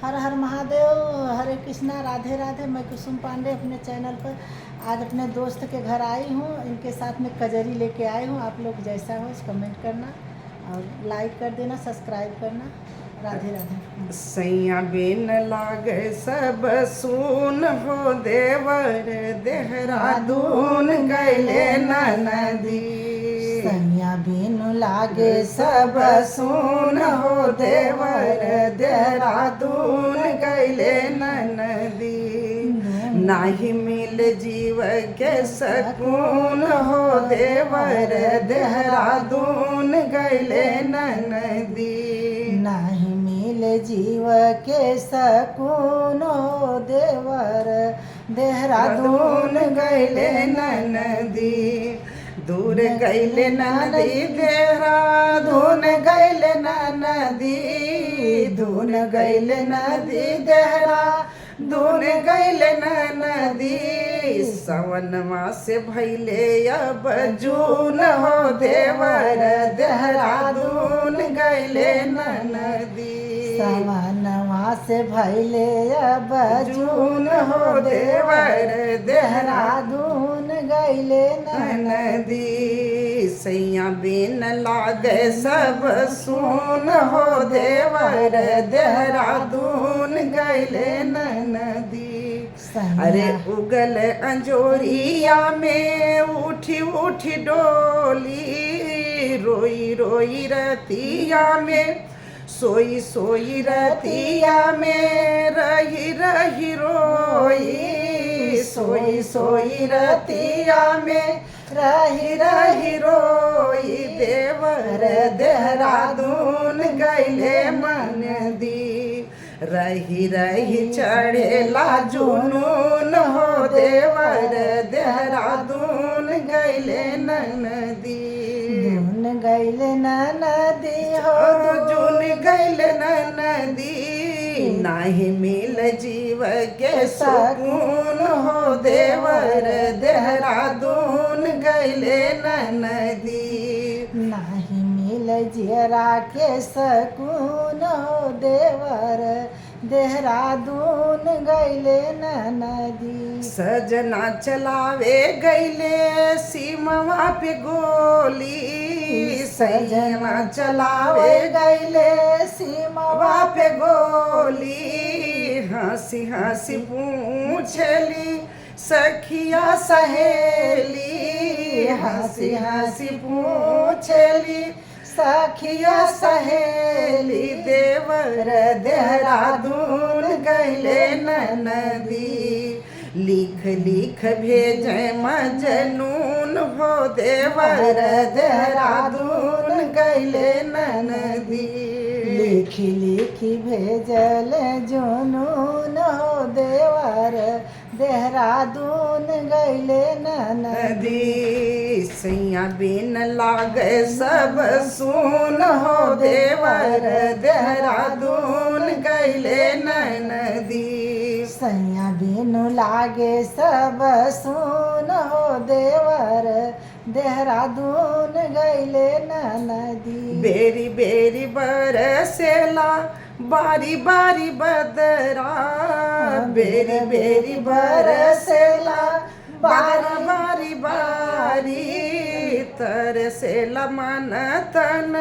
हर हर महादेव, हरे कृष्णा, राधे राधे। मैं कुसुम पांडे अपने चैनल पर आज अपने दोस्त के घर आई हूँ। इनके साथ में कजरी लेके आई हूँ। आप लोग जैसा हो कमेंट करना और लाइक कर देना, सब्सक्राइब करना। राधे राधे। सैया बिन लागे सब सुन हो देवर, देहरादून गैले नदी। सैया बिनु लागे सब सुन हो देवर, देहरादून गैले नदी। नाही मिल जीव के सकून हो देवर, देहरादून गैले नदी। नहीं मिल जीव के सकून हो देवर, देहरादून गैले नदी। दूर गैले नदी, देहरादून गैले नदी। दून गैले नदी, देहरादून गैले नदी। सवनवा से भैले अब जून हो देवर, देहरादून गैले नदी। सवनवा से भैले अब जून हो देवर, देहरादून गैले नदी। सैया बिन लागे सब सुन हो देवर, देहरादून गैले नदी। अरे उगल अंजोरिया में उठी उठी डोली, रोई रोई रतिया में सोई सोई रतिया में रही रही रोई। सोई सोई रतिया में रही रही रोई। देवर देहरादून गैले मन दी। रही रही चढ़ेला जुनून हो देवर, देहरादून गैले नदी। दून गैले नदी हो, जून गैले नदी। नाही मिल जीव के सकून हो देवर, देहरादून गैले नदी। नहीं मिल जियरा के सकून हो देवर, देहरादून गैले नदी। सजना चलावे गैले सीमवा पे गोली। सजना चलावे गैले सीमवा पे गोली। हंसी हंसी पूछली सखिया सहेली। हंसी हंसी पूछली सखिया सहेली। देवर देहरादून गैले नदी। लिख लिख भेजे मजनून हो देवर, देहरादून गैले नदी। लिखी लिखी भेजल जुनून हो देवर, देहरादून गैले नदी। सैया बिन लागे सब सुन हो देवर, देहरादून गैले नदी। सैया बिनु लागे सब सुन हो देवर, देहरादून गैले नदी। बेरी बेरी बरसेला बारी बारी बदरा। बेरी बेरी बरसेला बारी बारी बारी। तरसेला मन तन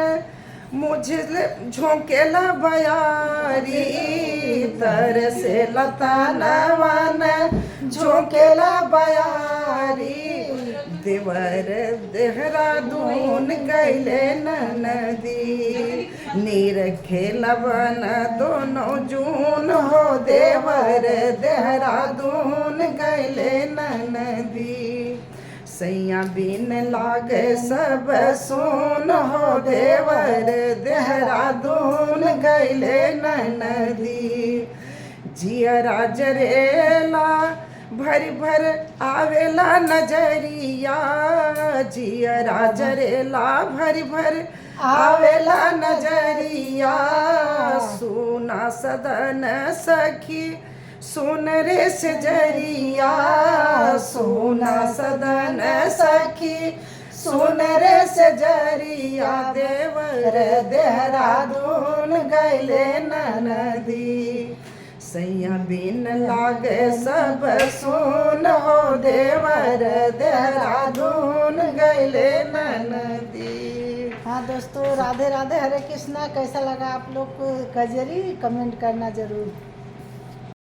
मुझे झोंकेला बयारी। तरसेला तन मन झोंकेला बयारी। देवर देहरादून गैले नदी। नीर खेलवन दोनों जून हो देवर, देहरादून गैले नदी। सैया बिन लागे सब सुन हो देवर, देहरादून गैले नदी। जियरा जरेला भर भर आवेला नजरिया। जियरा जरेला भर भर आवेला नजरिया। सुना सदन सखी सुन रे सजरिया। सुना सदन सखी सुन रे सजरिया। देवर देहरादून गैले नदी। सैया बिन लागे सब सुन हो देवर देहरादून गैले ननदी। हाँ दोस्तों, राधे राधे, हरे कृष्णा। कैसा लगा आप लोग को कजरी, कमेंट करना जरूर।